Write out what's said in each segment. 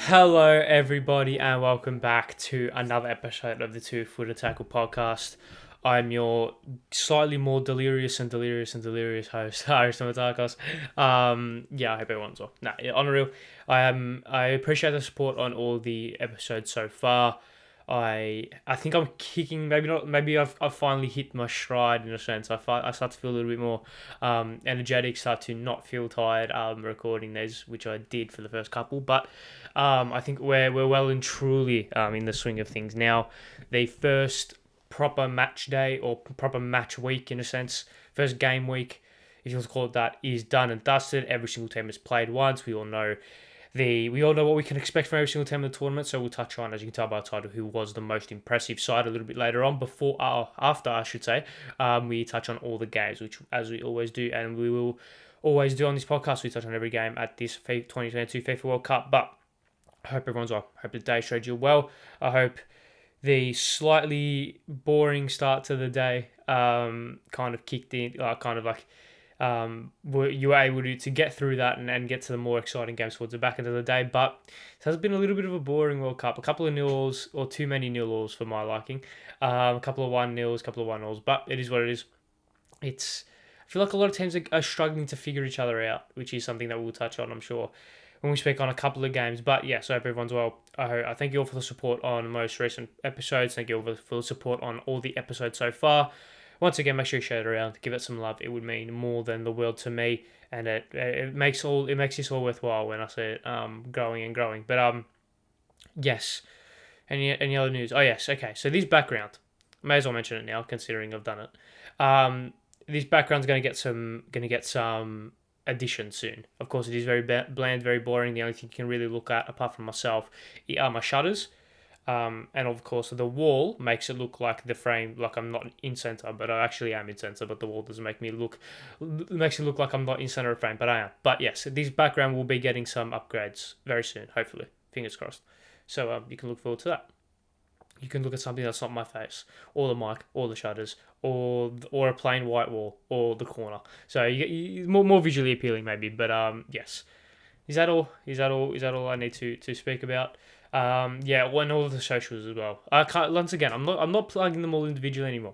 Hello, everybody, and welcome back to another episode of the Two Footer Tackle podcast. I'm your slightly more delirious host, Ari Stamatakos. I hope everyone's well. On the real, I appreciate the support on all the episodes so far. I think I'm kicking. Maybe not. Maybe I've finally hit my stride in a sense. I start to feel a little bit more energetic. Start to not feel tired. Recording these, which I did for the first couple, but I think we're well and truly in the swing of things now. The first proper match day or proper match week in a sense, first game week, if you want to call it that, is done and dusted. Every single team has played once. We all know what we can expect from every single team in the tournament. So we'll touch on, as you can tell by the title, who was the most impressive side a little bit later on. After I should say, we touch on all the games, which as we always do, and we will always do on this podcast. We touch on every game at this 2022 FIFA World Cup, but I hope everyone's well. I hope the day showed you well. I hope the slightly boring start to the day kind of kicked in, you were able to get through that and get to the more exciting games towards the back end of the day. But it has been a little bit of a boring World Cup. A couple of nil-alls, or too many nil-alls for my liking. A couple of 1-0s, a couple of 1-0s, but it is what it is. I feel like a lot of teams are struggling to figure each other out, which is something that we'll touch on, I'm sure, when we speak on a couple of games. But yes, I hope everyone's well. I thank you all for the support on most recent episodes. Thank you all for the support on all the episodes so far. Once again, make sure you share it around, give it some love. It would mean more than the world to me, and it makes this all worthwhile when I say it growing and growing. But yes. Any other news? Oh yes, okay. So this background, may as well mention it now, considering I've done it. This background's going to get some addition soon. Of course, it is very bland, very boring. The only thing you can really look at, apart from myself, are my shutters. And of course, the wall makes it look like the frame, like I'm not in center, but I actually am in center. But the wall doesn't makes it look like I'm not in center of frame, but I am. But yes, this background will be getting some upgrades very soon, hopefully. Fingers crossed. So you can look forward to that. You can look at something that's not my face, or the mic, or the shutters, or a plain white wall, or the corner. So you more visually appealing, maybe. But yes. Is that all? Is that all I need to speak about? And all of the socials as well. Once again, I'm not plugging them all individually anymore.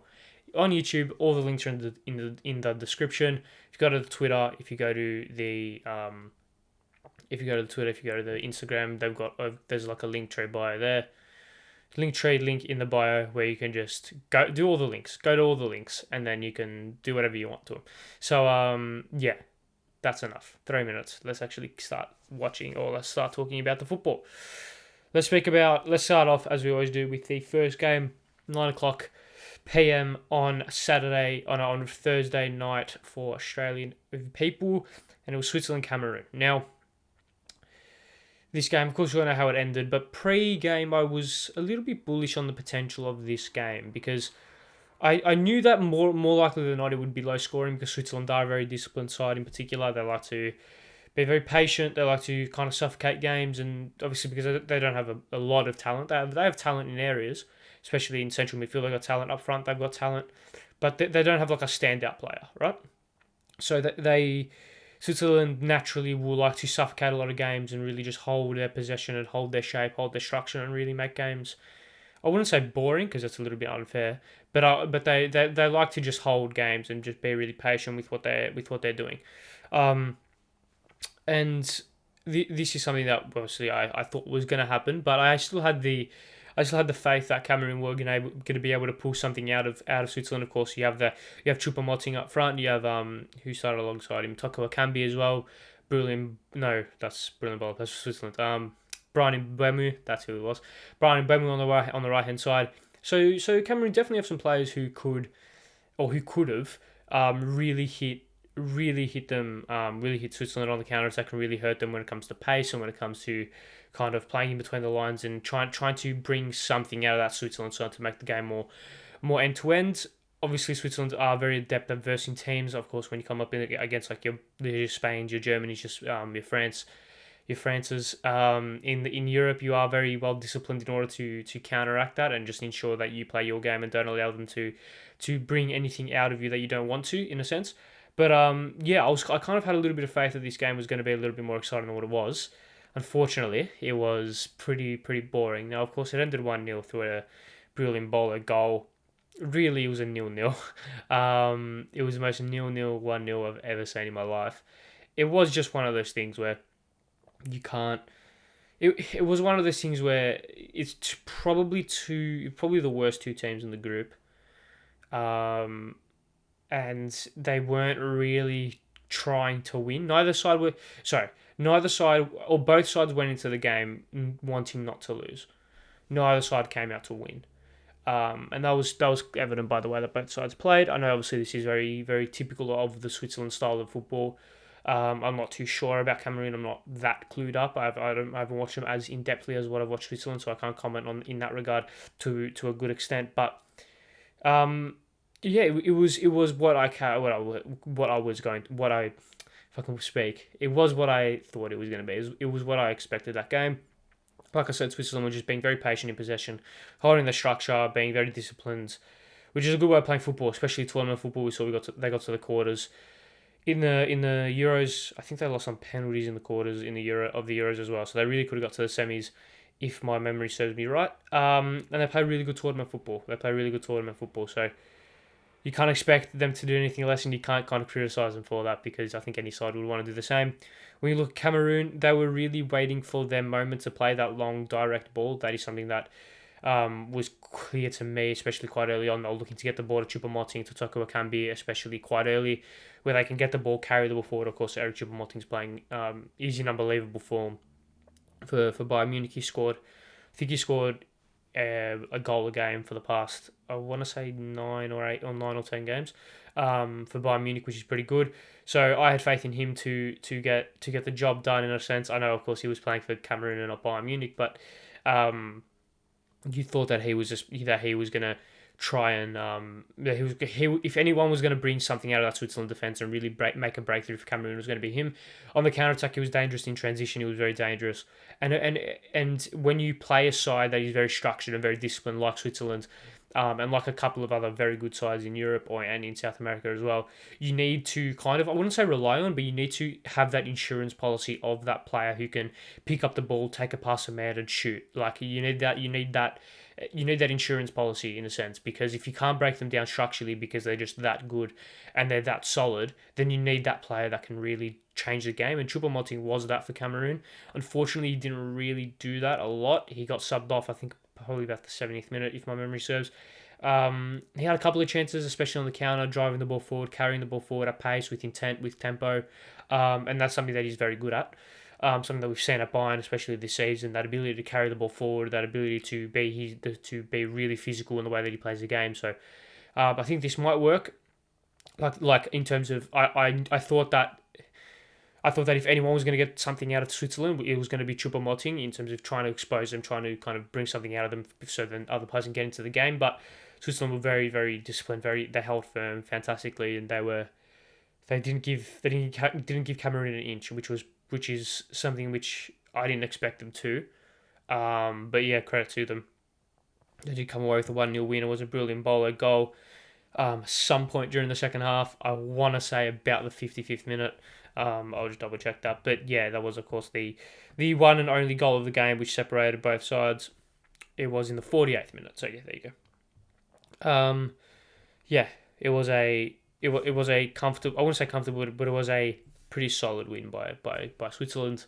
On YouTube, all the links are in the description. If you go to the Twitter, if you go to the Instagram, they've got there's like a link tree bio there. Link in the bio where you can just go to all the links, and then you can do whatever you want to them. So that's enough. 3 minutes. Let's actually start watching, or let's start talking about the football. Let's start off as we always do with the first game, 9:00 p.m. on Thursday night for Australian people, and it was Switzerland Cameroon. Now, this game, of course, we don't know how it ended, but pre-game I was a little bit bullish on the potential of this game because I knew that more likely than not it would be low scoring because Switzerland are a very disciplined side in particular. They like to be very patient. They like to kind of suffocate games, and obviously because they don't have a lot of talent. They have talent in areas, especially in central midfield. They've got talent up front. They've got talent, but they don't have like a standout player, right? So Switzerland naturally will like to suffocate a lot of games and really just hold their possession and hold their shape, hold their structure, and really make games. I wouldn't say boring because that's a little bit unfair, but they like to just hold games and just be really patient with what they're doing, and this is something that obviously I thought was going to happen, but I still had the faith that Cameroon were going to be able to pull something out of Switzerland. Of course, you have Choupo-Moting up front. You have who started alongside him, Toko Akambi as well. That's Brilliant. That's Switzerland. Brian Mbeumo, that's who it was. Brian Mbeumo on the right hand side. So Cameroon definitely have some players who could have really hit Switzerland on the counter attack and really hurt them when it comes to pace and when it comes to kind of playing in between the lines and trying to bring something out of that Switzerland side to make the game more end to end. Obviously, Switzerland are very adept at versing teams. Of course, when you come up against like your Spain's, your Germany's, your France's. In Europe, you are very well disciplined in order to counteract that and just ensure that you play your game and don't allow them to bring anything out of you that you don't want to, in a sense. But I kind of had a little bit of faith that this game was going to be a little bit more exciting than what it was. unfortunately, it was pretty boring. Now, of course, it ended 1-0 through a brilliant bowler goal. Really, it was a 0-0. It was the most 0-0, 1-0 I've ever seen in my life. It was just one of those things where you can't. It was one of those things where it's probably the worst two teams in the group, um, and they weren't really trying to win. Neither side or both sides went into the game wanting not to lose. Neither side came out to win. And that was evident by the way that both sides played. I know obviously this is very typical of the Switzerland style of football. I'm not too sure about Cameroon. I'm not that clued up. I haven't watched them as in depthly as what I've watched Switzerland, so I can't comment on in that regard to a good extent. But yeah, it was if I can speak, it was what I thought it was going to be. It was what I expected that game. Like I said, Switzerland were just being very patient in possession, holding the structure, being very disciplined, which is a good way of playing football, especially tournament football. We saw they got to the quarters in the Euros. I think they lost on penalties in the quarters in the Euros as well. So they really could have got to the semis, if my memory serves me right. And they play really good tournament football. So you can't expect them to do anything less, and you can't kind of criticise them for that because I think any side would want to do the same. When you look at Cameroon, they were really waiting for their moment to play that long, direct ball. That is something that was clear to me, especially quite early on. They were looking to get the ball to Choupo-Moting, to Toko Akambi, especially quite early, where they can get the ball, carry the ball forward. Of course, Eric Choupo-Moting's playing is in unbelievable form for Bayern Munich. He scored a goal a game for the past, I want to say 9 or 10 games for Bayern Munich, which is pretty good. So I had faith in him to get the job done in a sense. I know, of course, he was playing for Cameroon and not Bayern Munich, but you thought that he was going to try and if anyone was going to bring something out of that Switzerland defense and really make a breakthrough for Cameroon, it was going to be him. On the counter attack, he was dangerous. In transition, he was very dangerous. And when you play a side that is very structured and very disciplined, like Switzerland, and like a couple of other very good sides in Europe and in South America as well, you need to kind of, I wouldn't say rely on, but you need to have that insurance policy of that player who can pick up the ball, take a pass a man, and shoot. Like you need that insurance policy in a sense, because if you can't break them down structurally because they're just that good and they're that solid, then you need that player that can really change the game. And Choupo-Moting was that for Cameroon. Unfortunately, he didn't really do that a lot. He got subbed off, I think, probably about the 70th minute, if my memory serves. He had a couple of chances, especially on the counter, driving the ball forward, carrying the ball forward at pace, with intent, with tempo, and that's something that he's very good at. Something that we've seen at Bayern, especially this season, that ability to carry the ball forward, that ability to be really physical in the way that he plays the game. So I think this might work. Like in terms of, I thought that if anyone was going to get something out of Switzerland, it was going to be Choupo-Moting in terms of trying to expose them, trying to kind of bring something out of them so then other players can get into the game. But Switzerland were very disciplined, they held firm fantastically, and they didn't give Cameroon an inch, which is something which I didn't expect them to. But yeah, credit to them. They did come away with a 1-0 win. It was a brilliant bowler goal. Some point during the second half, I want to say about the 55th minute. I'll just double check that. But yeah, that was of course the one and only goal of the game, which separated both sides. It was in the 48th minute. So yeah, there you go. Yeah, it was a comfortable. I wouldn't say comfortable, but it was a pretty solid win by Switzerland.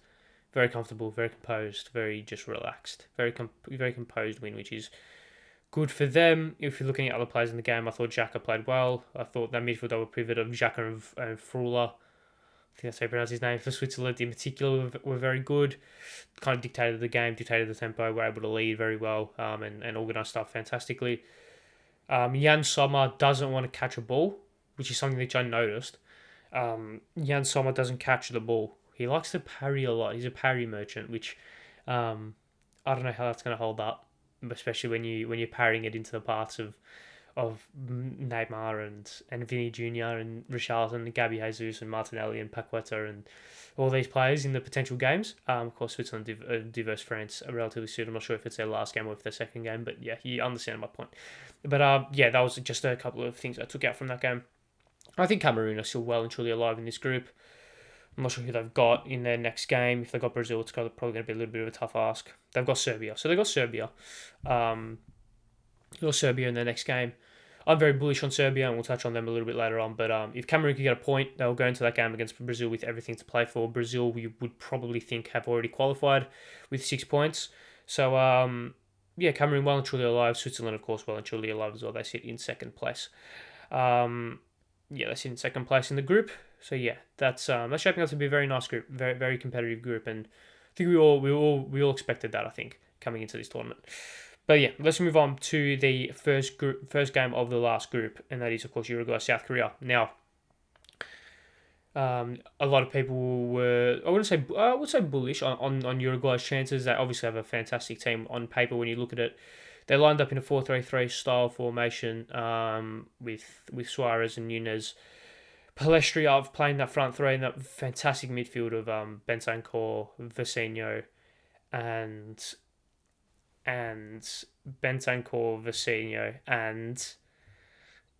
Very comfortable, very composed, very just relaxed, very composed win, which is good for them. If you're looking at other players in the game, I thought Xhaka played well. I thought that midfield double pivot of Xhaka and Frula, I think that's how you pronounce his name, for Switzerland in particular, were very good. Kind of dictated the game, dictated the tempo, were able to lead very well, and organise stuff fantastically. Jan Sommer doesn't want to catch a ball, which is something which I noticed. Jan Sommer doesn't catch the ball. He likes to parry a lot. He's a parry merchant, which I don't know how that's going to hold up, especially when you're parrying it into the paths of Neymar and Vinny Jr. and Richarlison and Gabby Jesus and Martinelli and Paqueta and all these players in the potential games. Of course, Switzerland diverse France relatively soon. I'm not sure if it's their last game or if their second game, but yeah, you understand my point. But yeah, that was just a couple of things I took out from that game. I think Cameroon are still well and truly alive in this group. I'm not sure who they've got in their next game. If they've got Brazil, it's probably going to be a little bit of a tough ask. They've got Serbia. So they've got Serbia. Um, Serbia in their next game. I'm very bullish on Serbia, and we'll touch on them a little bit later on. But if Cameroon could get a point, they'll go into that game against Brazil with everything to play for. Brazil, we would probably think, have already qualified with 6 points. So, yeah, Cameroon well and truly alive. Switzerland, of course, well and truly alive as well. They sit in second place. Yeah, they sit in second place in the group. So yeah, that's shaping up to be a very nice group, very very competitive group, and I think we all expected that. I think coming into this tournament. But yeah, let's move on to the first game of the last group, and that is of course Uruguay South Korea. Now, a lot of people were I would say bullish on Uruguay's chances. They obviously have a fantastic team on paper when you look at it. They lined up in a 4-3-3 style formation with Suarez and Nunez. Palestriov playing that front three and that fantastic midfield of Bentancur, Vecino, and Bentancur, Vecino, and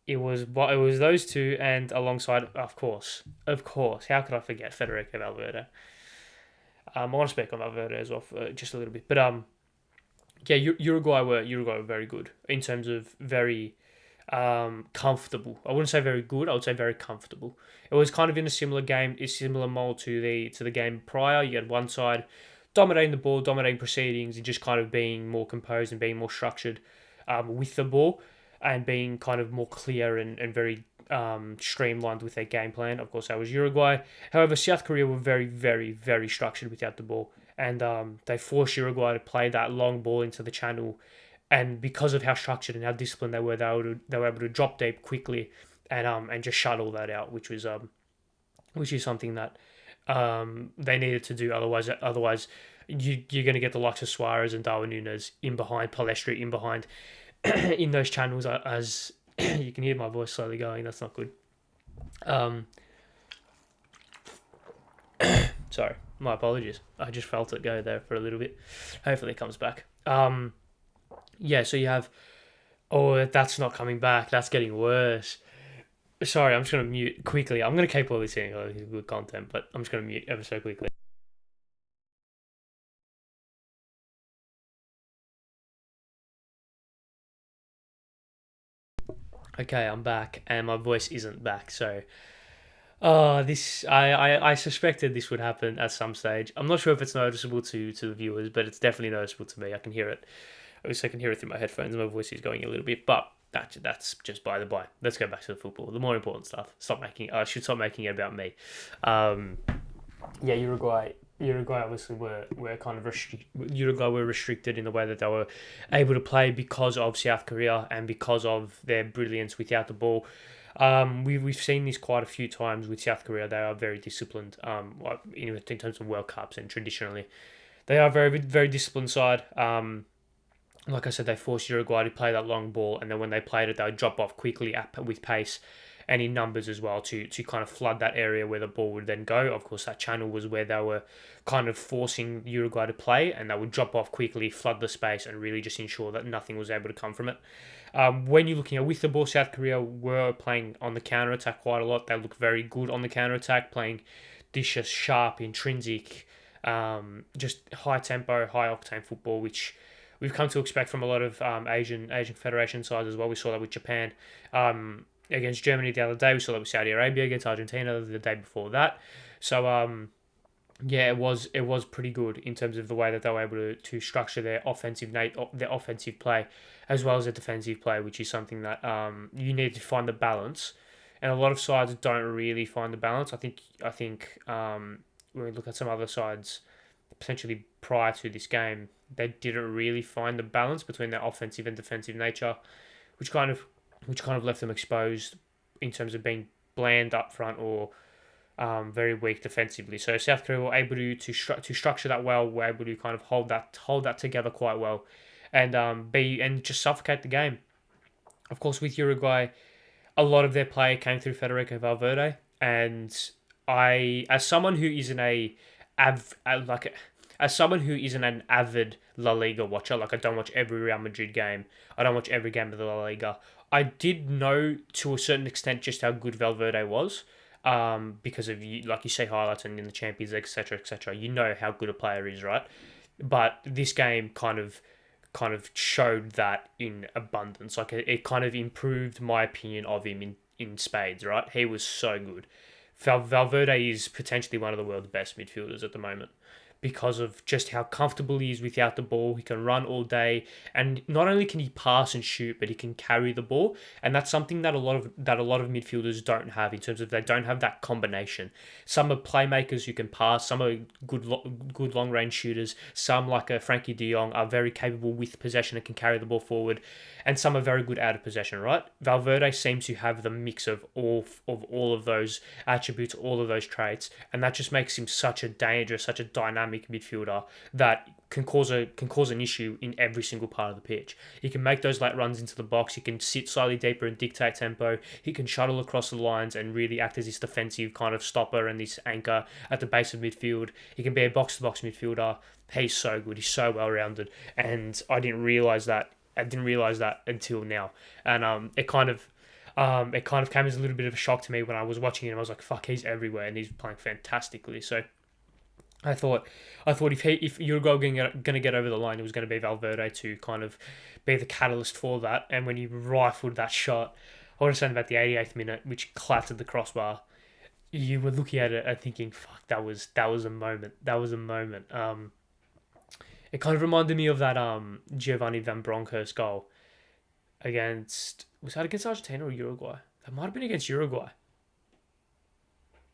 it was those two, and alongside, of course, how could I forget Federico Valverde? I want to speak on Valverde as well for just a little bit, but yeah, Uruguay were very good in terms of very comfortable. I wouldn't say very good. I would say very comfortable. It was kind of in a similar mold to the game prior. You had one side dominating the ball, dominating proceedings, and just kind of being more composed and being more structured with the ball, and being kind of more clear and very streamlined with their game plan. Of course, that was Uruguay. However, South Korea were very, very, very structured without the ball, and they forced Uruguay to play that long ball into the channel. And because of how structured and how disciplined they were able to drop deep quickly and just shut all that out, which is something that they needed to do. Otherwise, you're going to get the likes of Suarez and Darwin Núñez in behind, Palestri in behind, in those channels. As you can hear my voice slowly going, that's not good. Sorry, my apologies. I just felt it go there for a little bit. Hopefully, it comes back. Yeah, so you have. Oh, that's not coming back. That's getting worse. Sorry, I'm just going to mute quickly. I'm going to keep all this in. This is good content, but I'm just going to mute ever so quickly. Okay, I'm back, and my voice isn't back. So, this I suspected this would happen at some stage. I'm not sure if it's noticeable to the viewers, but it's definitely noticeable to me. I can hear it. At least I can hear it through my headphones. My voice is going a little bit, but that's just by the by. Let's go back to the football. The more important stuff. I should stop making it about me. Yeah, Uruguay obviously were kind of Uruguay were restricted in the way that they were able to play because of South Korea and because of their brilliance without the ball. We've seen this quite a few times with South Korea. They are very disciplined. In terms of World Cups, and traditionally, they are very very disciplined side. Like I said, they forced Uruguay to play that long ball, and then when they played it, they would drop off quickly with pace and in numbers as well to kind of flood that area where the ball would then go. Of course, that channel was where they were kind of forcing Uruguay to play, and they would drop off quickly, flood the space, and really just ensure that nothing was able to come from it. When you're looking at with the ball, South Korea were playing on the counter-attack quite a lot. They look very good on the counter-attack, playing vicious, sharp, intrinsic, just high tempo, high octane football, which we've come to expect from a lot of Asian Federation sides as well. We saw that with Japan against Germany the other day. We saw that with Saudi Arabia against Argentina the day before that. So yeah, it was pretty good in terms of the way that they were able to structure their offensive play as well as their defensive play, which is something that you need to find the balance. And a lot of sides don't really find the balance. I think when we look at some other sides, potentially prior to this game, they didn't really find the balance between their offensive and defensive nature, which kind of left them exposed in terms of being bland up front or very weak defensively. So South Korea were able to structure that well, were able to kind of hold that together quite well, and just suffocate the game. Of course, with Uruguay, a lot of their play came through Federico Valverde, and as someone who isn't as someone who isn't an avid La Liga watcher, like I don't watch every Real Madrid game, I don't watch every game of the La Liga, I did know to a certain extent just how good Valverde was. because of you, like you say, highlights and in the Champions League, etc., etc. You know how good a player is, right? But this game kind of showed that in abundance. Like it kind of improved my opinion of him in spades, right? He was so good. Valverde is potentially one of the world's best midfielders at the moment because of just how comfortable he is without the ball. He can run all day, and not only can he pass and shoot, but he can carry the ball, and that's something that a lot of midfielders don't have in terms of they don't have that combination. Some are playmakers who can pass, some are good long range shooters, some like a Frankie De Jong are very capable with possession and can carry the ball forward, and some are very good out of possession. Right? Valverde seems to have the mix of all of those attributes, all of those traits, and that just makes him such a dangerous, such a dynamic midfielder that can cause an issue in every single part of the pitch. He can make those late runs into the box. He can sit slightly deeper and dictate tempo. He can shuttle across the lines and really act as this defensive kind of stopper and this anchor at the base of midfield. He can be a box-to-box midfielder. He's so good. He's so well-rounded, and I didn't realize that. Until now, and it kind of came as a little bit of a shock to me when I was watching him. I was like, "Fuck, he's everywhere," and he's playing fantastically. So I thought if Uruguay gonna get over the line, it was going to be Valverde to kind of be the catalyst for that. And when he rifled that shot, I was saying about the 88th minute, which clattered the crossbar, you were looking at it and thinking, "Fuck, that was a moment. That was a moment." It kind of reminded me of that Giovanni Van Bronckhorst goal was that against Argentina or Uruguay? That might have been against Uruguay.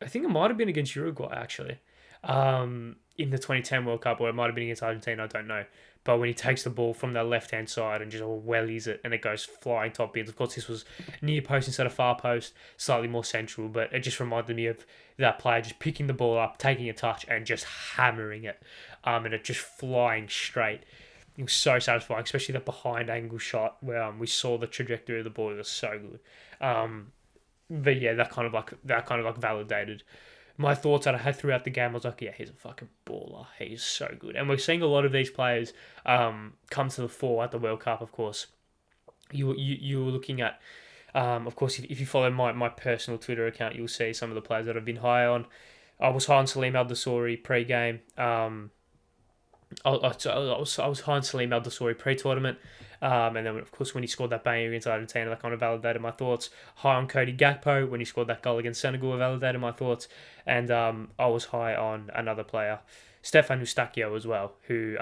I think it might have been against Uruguay actually. In the 2010 World Cup, or it might have been against Argentina, I don't know. But when he takes the ball from the left-hand side and just wellies it and it goes flying top bins. Of course, this was near post instead of far post, slightly more central, but it just reminded me of that player just picking the ball up, taking a touch and just hammering it, and it just flying straight. It was so satisfying, especially that behind angle shot where we saw the trajectory of the ball. It was so good. But yeah, that kind of like validated my thoughts that I had throughout the game. I was like, yeah, he's a fucking baller. He's so good. And we're seeing a lot of these players come to the fore at the World Cup, of course. You were looking at, of course, if you follow my personal Twitter account, you'll see some of the players that I've been high on. I was high on Salim Al-Dossori pre-game. I was high on Salim Al-Dossori pre-tournament. And then, of course, when he scored that banger against Argentina, that kind of validated my thoughts. High on Cody Gakpo when he scored that goal against Senegal, validated my thoughts. And I was high on another player, Stefan Eustáquio as well, who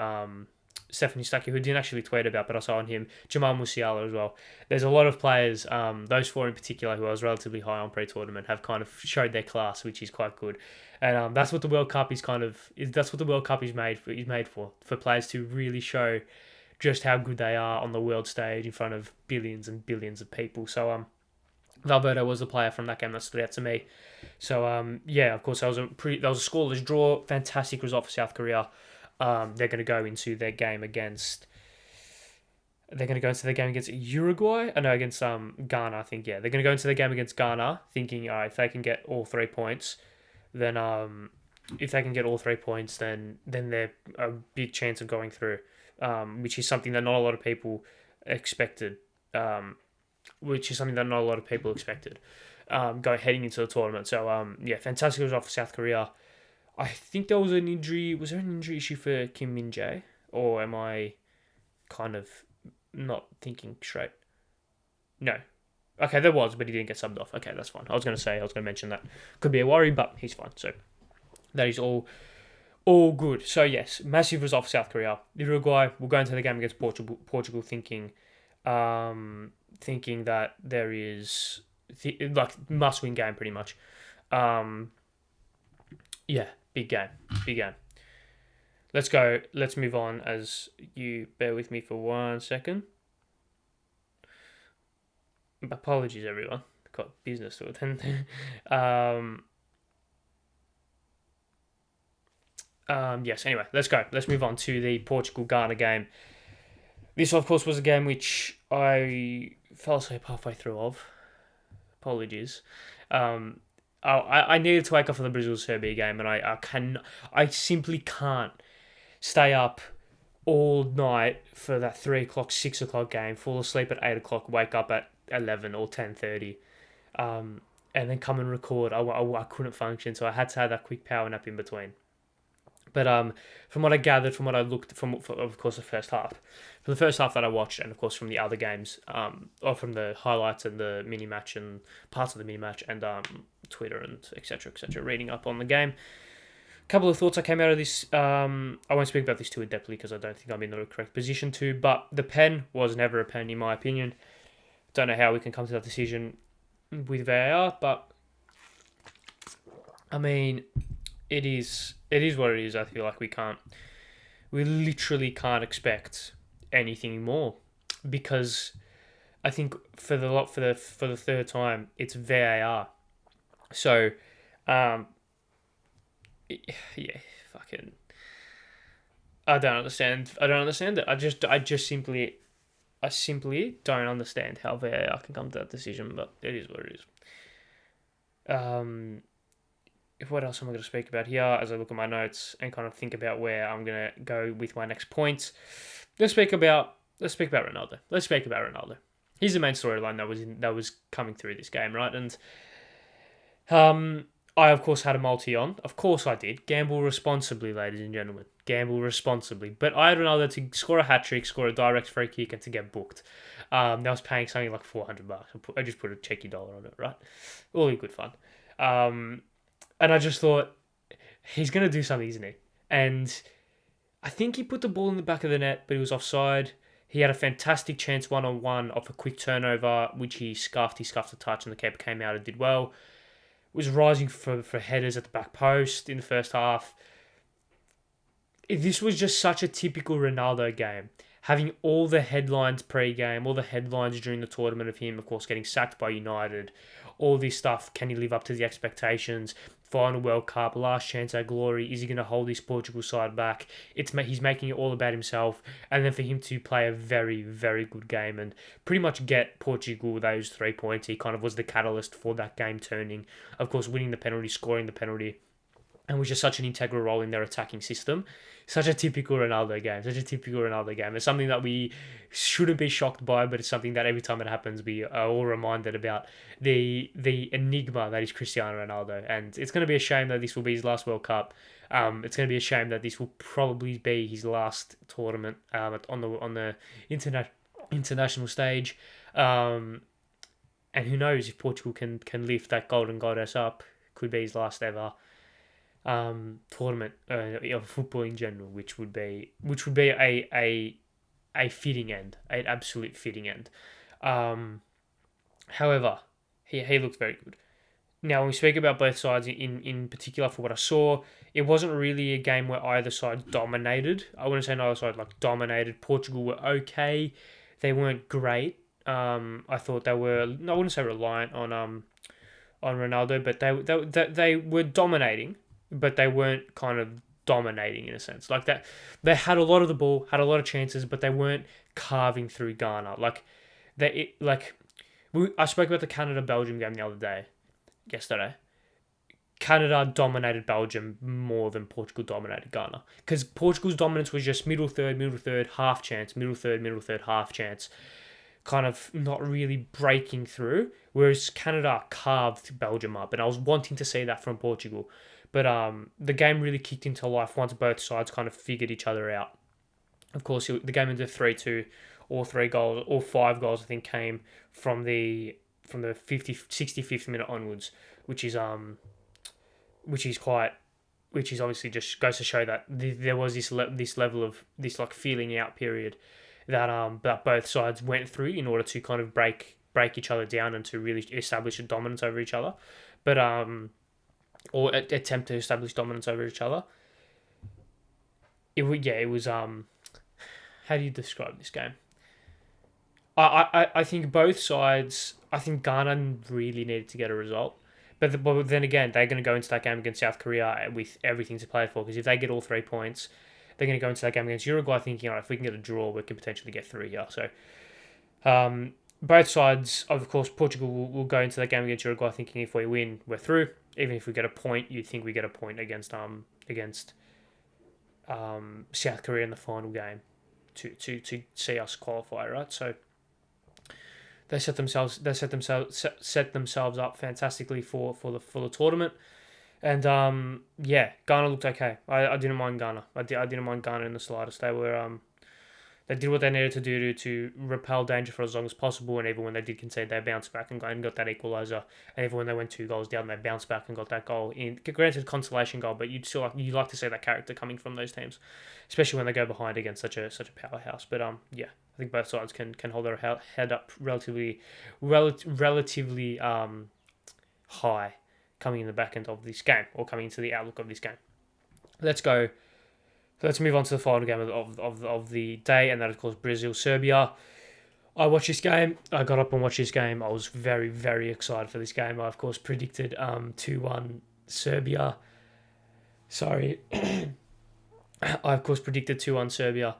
didn't actually tweet about, but I saw on him, Jamal Musiala as well. There's a lot of players, those four in particular, who I was relatively high on pre-tournament, have kind of showed their class, which is quite good. And that's what the World Cup that's what the World Cup is made for players to really show just how good they are on the world stage in front of billions and billions of people. So Valverde was the player from that game that stood out to me. So yeah, of course, that was a scoreless draw. Fantastic result for South Korea. They're going to go into their game against. They're going to go into their game against Uruguay. I know against Ghana. I think they're going to go into their game against Ghana, thinking, all right, if they can get all 3 points, then they're a big chance of going through. Which is something that not a lot of people expected. Heading into the tournament. So yeah, fantastic result for South Korea. I think there was an injury. Was there an injury issue for Kim Min-jae, or am I kind of not thinking straight? No. Okay, there was, but he didn't get subbed off. Okay, that's fine. I was going to mention that. Could be a worry, but he's fine. So that is all good. So yes, massive result for South Korea. Uruguay will go into the game against Portugal thinking that there is must-win game pretty much. Yeah, big game. Let's go. Let's move on as you bear with me for 1 second. Apologies, everyone. Got business to attend. Yes, anyway, let's go. Let's move on to the Portugal-Ghana game. This, of course, was a game which I fell asleep halfway through of. Apologies. I needed to wake up for the Brazil-Serbia game, and I simply can't stay up all night for that 3 o'clock, 6 o'clock game, fall asleep at 8 o'clock, wake up at 11 or 10:30. and then come and record. I couldn't function, so I had to have that quick power nap in between. But from what I gathered, from what I looked of course, the first half, from the first half that I watched, and of course from the other games, or from the highlights and the mini match and parts of the mini match and Twitter and etc., reading up on the game. A couple of thoughts I came out of this. I won't speak about this too in depthly because I don't think I'm in the correct position to. But the pen was never a pen in my opinion. Don't know how we can come to that decision with VAR, but I mean, it is what it is. I feel like we literally can't expect anything more because I think for the third time it's VAR. So, yeah, fucking, I don't understand. I don't understand it. I simply don't understand how VAR can come to that decision. But it is what it is. What else am I going to speak about here as I look at my notes and kind of think about where I'm going to go with my next points? Let's speak about Ronaldo. He's the main storyline that was coming through this game, right? And I of course had a multi on. Of course I did. Gamble responsibly, ladies and gentlemen. Gamble responsibly. But I had Ronaldo to score a hat trick, score a direct free kick, and to get booked. I was paying something like $400. I just put a cheeky dollar on it, right? All in good fun. And I just thought, he's going to do something, isn't he? And I think he put the ball in the back of the net, but he was offside. He had a fantastic chance one-on-one off a quick turnover, which he scuffed. He scuffed a touch, and the keeper came out and did well. Was rising for headers at the back post in the first half. This was just such a typical Ronaldo game. Having all the headlines pre-game, all the headlines during the tournament of him, of course, getting sacked by United, all this stuff. Can he live up to the expectations? Final World Cup, last chance at glory. Is he going to hold his Portugal side back? He's making it all about himself. And then for him to play a very, very good game and pretty much get Portugal those 3 points, he kind of was the catalyst for that game turning. Of course, winning the penalty, scoring the penalty, and was just such an integral role in their attacking system. Such a typical Ronaldo game. It's something that we shouldn't be shocked by, but it's something that every time it happens, we are all reminded about the enigma that is Cristiano Ronaldo. And it's going to be a shame that this will be his last World Cup. It's going to be a shame that this will probably be his last tournament on the international stage. And who knows if Portugal can lift that golden goddess up? Could be his last ever tournament of football in general, which would be a fitting end, an absolute fitting end. However, he looked very good. Now, when we speak about both sides in particular, for what I saw, it wasn't really a game where either side dominated. I wouldn't say neither side dominated. Portugal were okay. They weren't great. I thought they were. I wouldn't say reliant on Ronaldo, but they were dominating. But they weren't kind of dominating in a sense. Like that, they had a lot of the ball, had a lot of chances, but they weren't carving through Ghana. I spoke about the Canada-Belgium game the other day, yesterday. Canada dominated Belgium more than Portugal dominated Ghana. Because Portugal's dominance was just middle third, half chance, middle third, half chance. Kind of not really breaking through. Whereas Canada carved Belgium up. And I was wanting to see that from Portugal. But the game really kicked into life once both sides kind of figured each other out. Of course, the game ended 3-2. All 5 goals, I think, came from the 65th minute onwards, which is obviously just goes to show that there was this level of this like feeling out period that both sides went through in order to kind of break each other down and to really establish a dominance over each other. But or attempt to establish dominance over each other. It was how do you describe this game? I think both sides. I think Ghana really needed to get a result, but then again, they're going to go into that game against South Korea with everything to play for. Because if they get all 3 points, they're going to go into that game against Uruguay thinking, all right, if we can get a draw, we can potentially get 3 here. So, both sides, of course, Portugal will go into that game against Uruguay thinking if we win, we're through. Even if we get a point, you'd think we get a point against South Korea in the final game to see us qualify, right? So set themselves up fantastically for the tournament. And yeah, Ghana looked okay. I didn't mind Ghana. I didn't mind Ghana in the slightest. They did what they needed to do to repel danger for as long as possible, and even when they did concede, they bounced back and got that equaliser. And even when they went 2 goals down, they bounced back and got that goal in. Granted, consolation goal, but you like to see that character coming from those teams, especially when they go behind against such a powerhouse. But yeah, I think both sides can hold their head up relatively high coming in the back end of this game, or coming into the outlook of this game. Let's move on to the final game of the day, and that is, of course, Brazil-Serbia. I watched this game. I got up and watched this game. I was very, very excited for this game. I, of course, predicted 2-1 Serbia. Sorry. I, of course, predicted 2-1 Serbia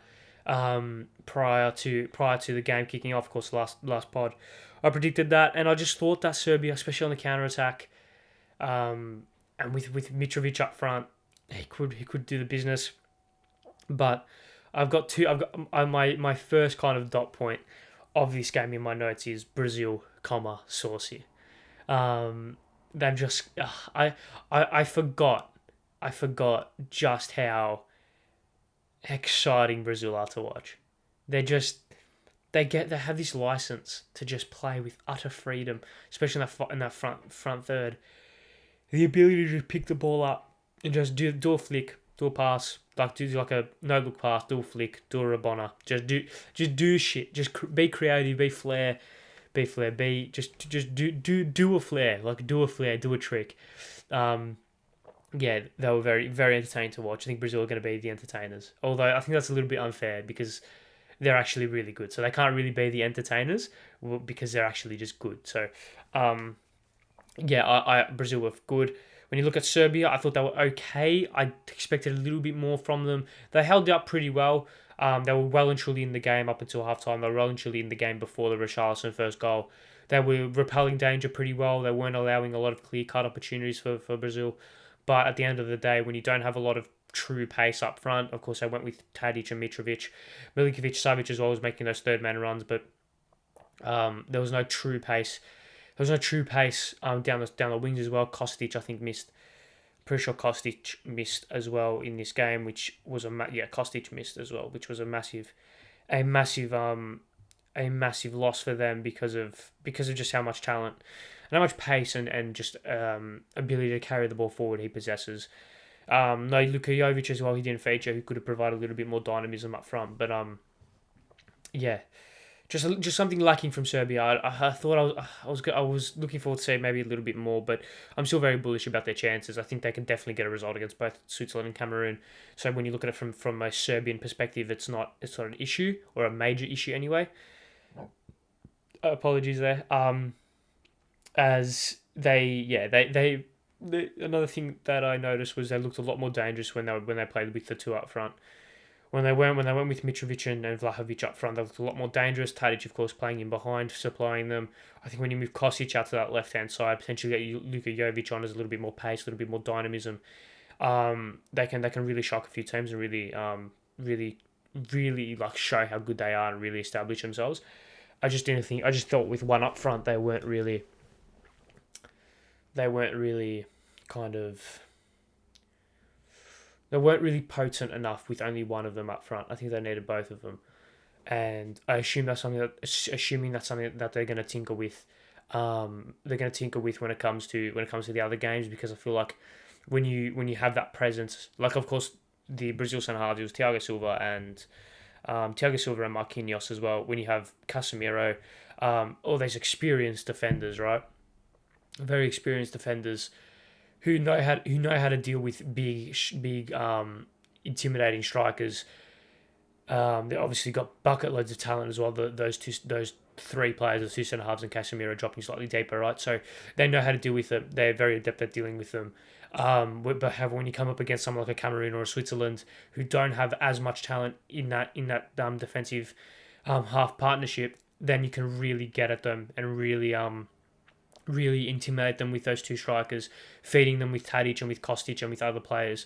prior to the game kicking off, of course, last pod. I predicted that, and I just thought that Serbia, especially on the counter-attack, and with Mitrovic up front, he could do the business. But I've got my first kind of dot point of this game in my notes is Brazil, saucy. They've just I forgot just how exciting Brazil are to watch. They have this license to just play with utter freedom, especially in that front third. The ability to pick the ball up and just do a flick, do a pass, do like a no look pass, do a flick, do a rabona. Just do shit. Just be creative, be flair, just do a flair, do a trick. Yeah, they were very, very entertaining to watch. I think Brazil are going to be the entertainers. Although I think that's a little bit unfair because they're actually really good. So they can't really be the entertainers because they're actually just good. So, yeah, Brazil were good. When you look at Serbia, I thought they were okay. I expected a little bit more from them. They held up pretty well. They were well and truly in the game up until halftime. They were well and truly in the game before the Richarlison first goal. They were repelling danger pretty well. They weren't allowing a lot of clear-cut opportunities for Brazil. But at the end of the day, when you don't have a lot of true pace up front, of course, they went with Tadic and Mitrovic. Milinkovic-Savic as well was making those third-man runs, but there was no true pace. There was no true pace down the wings as well. Kostic, I think, missed. Pretty sure Kostic missed as well in this game, which was Kostic missed as well, which was a massive loss for them because of just how much talent and how much pace and just ability to carry the ball forward he possesses. No, Luka Jovic as well, he didn't feature, who could have provided a little bit more dynamism up front. But yeah, just something lacking from Serbia. I thought I was looking forward to see maybe a little bit more, but I'm still very bullish about their chances. I think they can definitely get a result against both Switzerland and Cameroon. So when you look at it from a Serbian perspective, it's not an issue, or a major issue anyway. Apologies there. As they another thing that I noticed was they looked a lot more dangerous when they played with the two up front. When they went with Mitrovic and Vlahovic up front, they looked a lot more dangerous. Tadic, of course, playing in behind, supplying them. I think when you move Kostic out to that left-hand side, potentially get Luka Jovic on as a little bit more pace, a little bit more dynamism, they can really shock a few teams and really like show how good they are and really establish themselves. I just thought with one up front they weren't really potent enough with only one of them up front. I think they needed both of them, and I assume that's something that they're going to tinker with. They're going to tinker with when it comes to the other games, because I feel like when you have that presence, like of course the Brazil centre halves, it was Thiago Silva and Marquinhos as well. When you have Casemiro, all these experienced defenders, right? Very experienced defenders who know how to deal with big intimidating strikers. They obviously got bucket loads of talent as well. Those three players, the two centre halves and Casemiro, dropping slightly deeper, right? So they know how to deal with them. They're very adept at dealing with them. But however, when you come up against someone like a Cameroon or a Switzerland who don't have as much talent in that defensive half partnership, then you can really get at them and really intimidate them with those two strikers, feeding them with Tadic and with Kostic and with other players.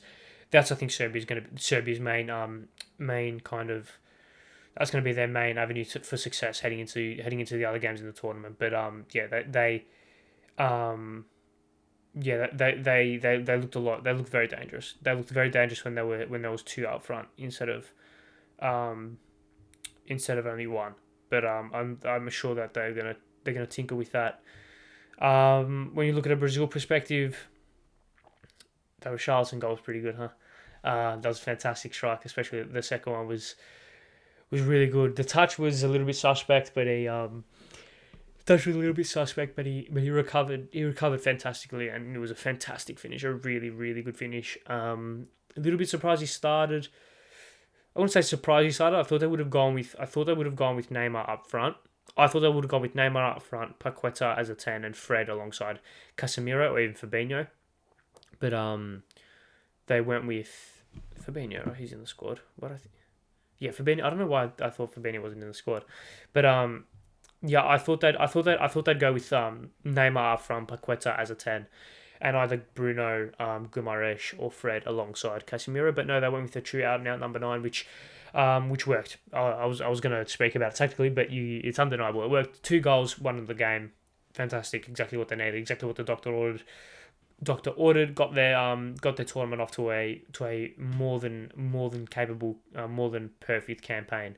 That's, I think, Serbia's main kind of that's going to be their main avenue for success heading into the other games in the tournament. But yeah, they looked a lot. They looked very dangerous. They looked very dangerous when there was two up front um, instead of only one. But I'm sure that they're gonna tinker with that. When you look at a Brazil perspective, that Richarlison goal was pretty good, huh? That was a fantastic strike, especially the second one was really good. The touch was a little bit suspect, but he recovered fantastically, and it was a fantastic finish, a really really good finish. A little bit surprised he started. I wouldn't say surprised he started. I thought they would have gone with Neymar up front. I thought they would have gone with Neymar up front, Paqueta as a 10, and Fred alongside Casemiro or even Fabinho. But they went with Fabinho. Right? He's in the squad. Yeah, Fabinho. I don't know why I thought Fabinho wasn't in the squad, but yeah, I thought they'd go with Neymar up front, Paqueta as a 10, and either Bruno, Guimaraes or Fred alongside Casemiro. But no, they went with the true out and out number 9, which worked. I was going to speak about it tactically, but it's undeniable. It worked. 2 goals, 1 in the game. Fantastic. Exactly what they needed. Exactly what the doctor ordered. Got their tournament off to a more than capable, more than perfect campaign.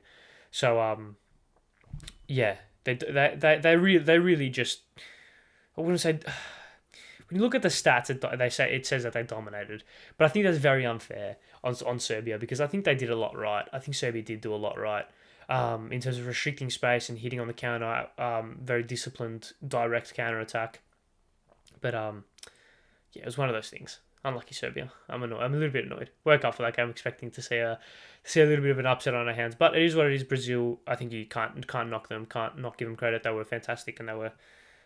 So yeah, they really just, I wouldn't say. When you look at the stats, it says that they dominated, but I think that's very unfair on Serbia, because I think they did a lot right. I think Serbia did do a lot right in terms of restricting space and hitting on the counter. Very disciplined, direct counter attack. But yeah, it was one of those things. Unlucky Serbia. I'm annoyed. I'm a little bit annoyed. Woke up for that game expecting to see a little bit of an upset on our hands, but it is what it is. Brazil. I think you can't knock them. Can't not give them credit. They were fantastic, and they were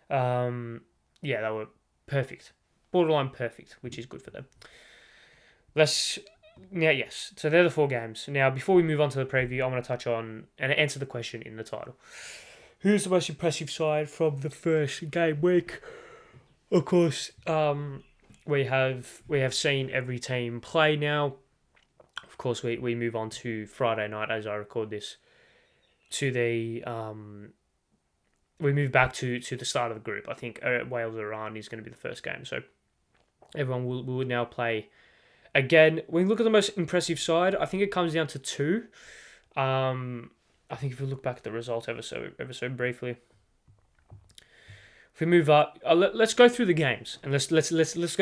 they were perfect, borderline perfect, which is good for them. Yes. So they're the 4 games. Now, before we move on to the preview, I want to touch on and answer the question in the title: who's the most impressive side from the first game week? Of course, we have seen every team play now. Of course, we move on to Friday night as I record this. To the we move back to the start of the group. I think Wales-Iran is going to be the first game. So everyone will now play again. When you look at the most impressive side, I think it comes down to 2. I think if we look back at the results ever so briefly. If we move up, let's go through the games, and let's go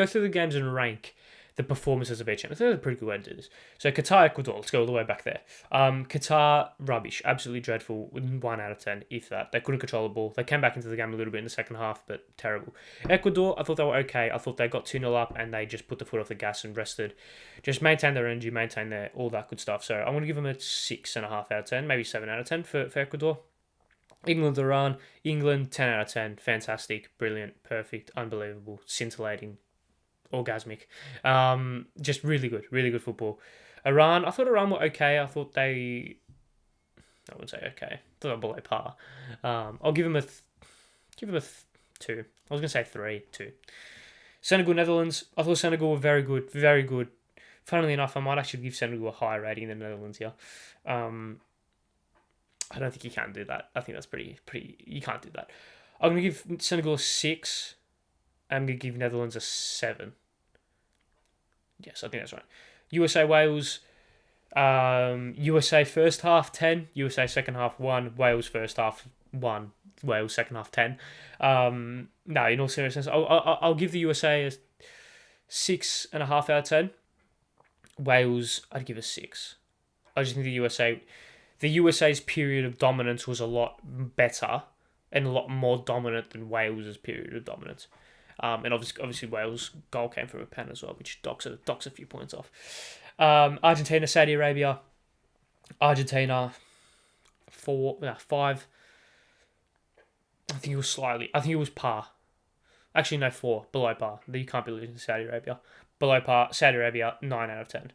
through the games and rank the performances of each team. I think that's a pretty good way to do this. So Qatar, Ecuador, let's go all the way back there. Qatar, rubbish, absolutely dreadful, 1 out of 10, if that. They couldn't control the ball. They came back into the game a little bit in the second half, but terrible. Ecuador, I thought they were okay. I thought they got 2-0 up, and they just put the foot off the gas and rested. Just maintain their energy, maintain their all that good stuff. So I'm going to give them a 6.5 out of 10, maybe 7 out of 10 for Ecuador. England, 10 out of 10. Fantastic, brilliant, perfect, unbelievable, scintillating, orgasmic. Just really good football. Iran, I thought Iran were okay. I wouldn't say okay. I thought they were below par. I'll give them a 2. I was going to say 3, 2. Senegal, Netherlands, I thought Senegal were very good. Funnily enough, I might actually give Senegal a higher rating than Netherlands here. I don't think you can do that. I think that's pretty. You can't do that. I'm going to give Senegal a 6. I'm going to give Netherlands a 7. Yes, I think that's right. USA, Wales. USA first half 10. USA second half 1. Wales first half 1. Wales second half 10. No, in all seriousness, I'll give the USA a 6.5 out of 10. Wales, I'd give a 6. I just think the USA's period of dominance was a lot better and a lot more dominant than Wales's period of dominance. And obviously Wales' goal came from a pen as well, which docks a few points off. Argentina, Saudi Arabia. Argentina, 5. I think it was par. Actually, no, 4, below par. You can't be losing to Saudi Arabia. Below par, Saudi Arabia, 9 out of 10.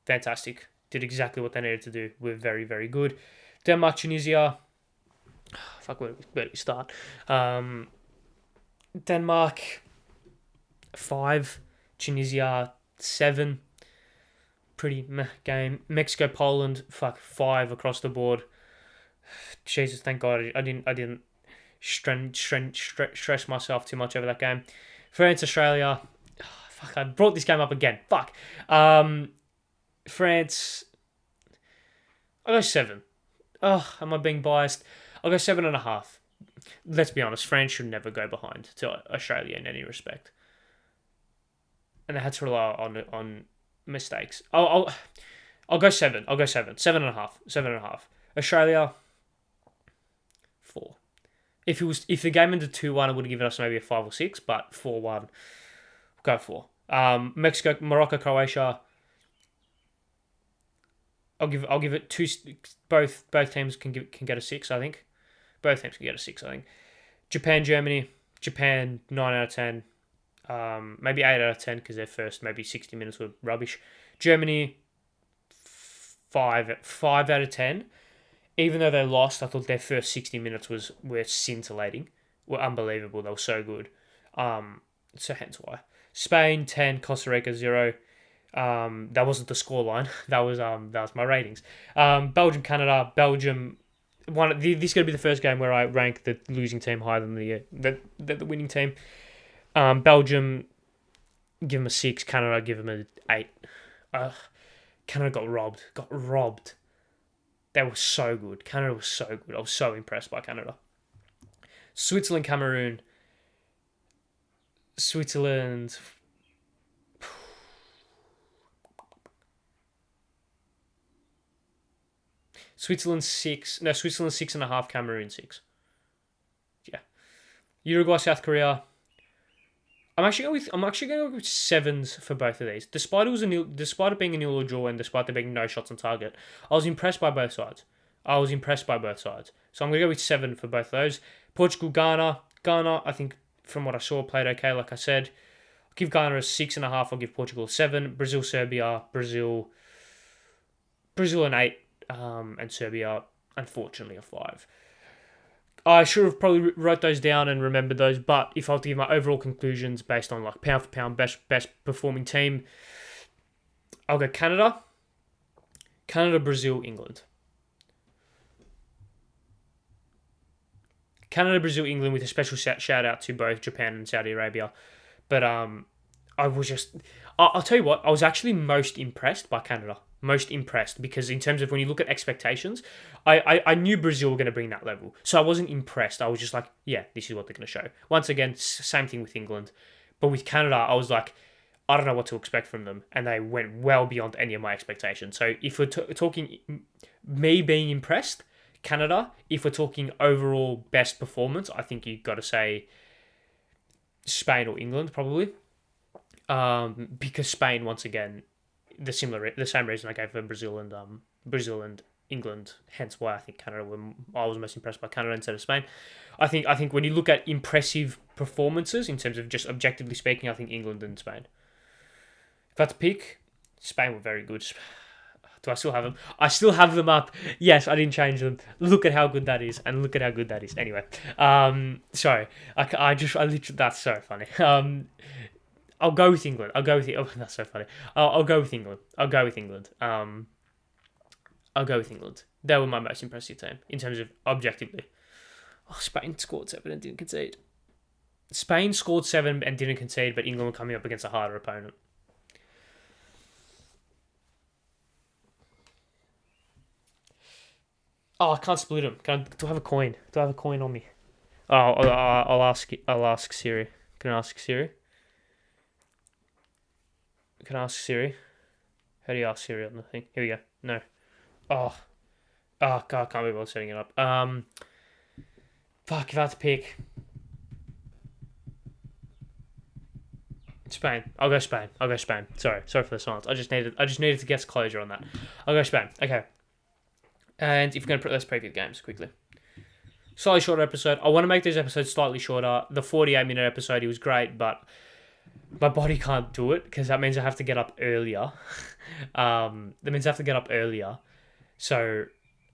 Fantastic. Did exactly what they needed to do. We're very, very good. Denmark, Tunisia. Fuck, where do we start? Denmark, 5. Tunisia, 7. pretty meh game. Mexico, Poland, 5 across the board. Jesus, thank God I didn't stress myself too much over that game. France, Australia. I brought this game up again. France. I'll go 7. Oh, am I being biased? I'll go 7.5. Let's be honest, France should never go behind to Australia in any respect. And they had to rely on mistakes. I'll go 7. I'll go 7. 7.5. 7.5. Australia, 4. If the game ended 2-1, it would have given us maybe a 5 or 6, but 4-1. Go 4. Mexico, Morocco, Croatia. I'll give it 2. Both teams can get a 6. I think both teams can get a 6. I think Japan, Germany. Japan 9 out of 10. Maybe 8 out of 10 because their first maybe 60 minutes were rubbish. Germany 5 out of 10. Even though they lost, I thought their first 60 minutes were scintillating, were unbelievable. They were so good. So hence why. Spain 10, Costa Rica 0. That wasn't the scoreline. That was my ratings. Belgium, Canada. Belgium. This is going to be the first game where I rank the losing team higher than the winning team. Belgium, give them a 6. Canada, give them an 8. Canada got robbed. They were so good. Canada was so good. I was so impressed by Canada. Switzerland, Cameroon. Switzerland 6. No, Switzerland 6.5. Cameroon 6. Yeah. Uruguay, South Korea. I'm actually going with 7s for both of these. Despite it being a nil or draw, and despite there being no shots on target, I was impressed by both sides. So I'm going to go with 7 for both of those. Portugal, Ghana. Ghana, I think from what I saw, played okay. Like I said, I'll give Ghana a 6.5. I'll give Portugal a 7. Brazil, Serbia. Brazil an 8. And Serbia, unfortunately, a 5. I should have probably wrote those down and remembered those, but if I have to give my overall conclusions based on like pound for pound best performing team, I'll go Canada, Brazil, England. Canada, Brazil, England with a special shout out to both Japan and Saudi Arabia. But I'll tell you what, I was actually most impressed by Canada. Most impressed because in terms of when you look at expectations, I knew Brazil were going to bring that level. So I wasn't impressed. I was just like, yeah, this is what they're going to show. Once again, same thing with England. But with Canada, I was like, I don't know what to expect from them. And they went well beyond any of my expectations. So if we're talking me being impressed, Canada, if we're talking overall best performance, I think you've got to say Spain or England probably. Because Spain, once again, the same reason I gave for Brazil and England. Hence why I think Canada I was most impressed by Canada instead of Spain. I think when you look at impressive performances in terms of just objectively speaking, I think England and Spain. If I had to pick, Spain were very good. Do I still have them? I still have them up. Yes, I didn't change them. Look at how good that is, and look at how good that is. Anyway, sorry, I literally, that's so funny. I'll go with England. Oh, that's so funny. I'll go with England. I'll go with England. They were my most impressive team in terms of objectively. Oh, Spain scored 7 and didn't concede. Spain scored 7 and didn't concede, but England were coming up against a harder opponent. Oh, I can't split them. Do I have a coin? Do I have a coin on me? Oh, I'll ask Siri. Can I ask Siri? Can I ask Siri? How do you ask Siri on the thing? Here we go. No. Oh, God, I can't believe I was setting it up. If I had to pick Spain. I'll go Spain. Sorry for the silence. I just needed to get closure on that. I'll go Spain. Okay. And if we're going to let's preview the games quickly. Slightly shorter episode. I want to make these episodes slightly shorter. The 48-minute episode, it was great, but my body can't do it because that means I have to get up earlier. So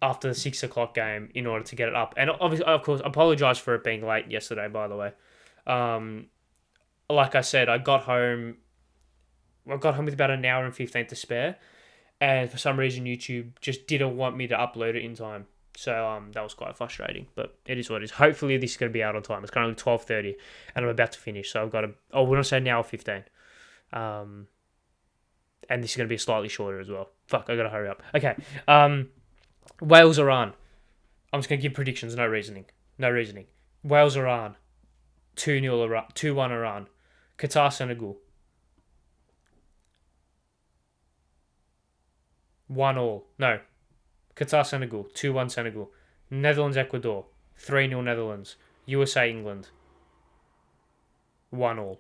after the 6 o'clock game in order to get it up. And obviously, of course, I apologise for it being late yesterday, by the way. Like I said, I got home with about an hour and 15 to spare. and for some reason YouTube just didn't want me to upload it in time. So that was quite frustrating, but it is what it is. Hopefully this is going to be out on time. It's currently 12:30, and I'm about to finish, so I've got we're going to say an hour 15. And this is going to be slightly shorter as well. Fuck, I got to hurry up. Okay, Wales, Iran. I'm just going to give predictions, no reasoning. Wales, Iran. 2-0 Iran. 2-1 Iran. Qatar, Senegal. 1-1. No. Qatar, Senegal. 2-1 Senegal. Netherlands, Ecuador. 3-0 Netherlands. USA, England. 1-1.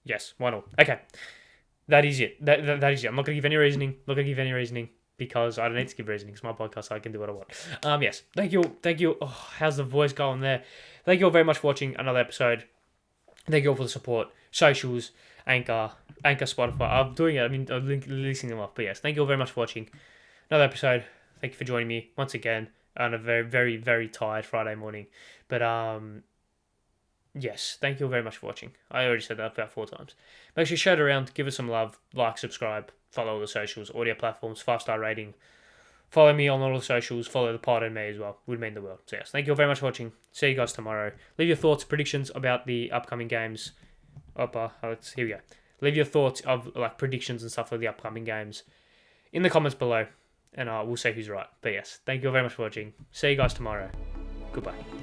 Yes, 1-1. Okay. That is it. That is it. I'm not going to give any reasoning. Because I don't need to give reasoning. It's my podcast, so I can do what I want. Yes. Thank you. Oh, how's the voice going there? Thank you all very much for watching another episode. Thank you all for the support. Socials, Anchor, Spotify. I'm doing it. I'm listing them off. But yes, thank you all very much for watching another episode. Thank you for joining me once again on a very, very, very tired Friday morning. But yes, thank you all very much for watching. I already said that about 4 times. Make sure you share it around, give us some love, like, subscribe, follow all the socials, audio platforms, 5-star rating. Follow me on all the socials, follow the pod and me as well. Would mean the world. So yes, thank you all very much for watching. See you guys tomorrow. Leave your thoughts, predictions about the upcoming games. Here we go. Leave your thoughts of like predictions and stuff for the upcoming games in the comments below, and we'll see who's right. But yes, thank you all very much for watching. See you guys tomorrow. Goodbye.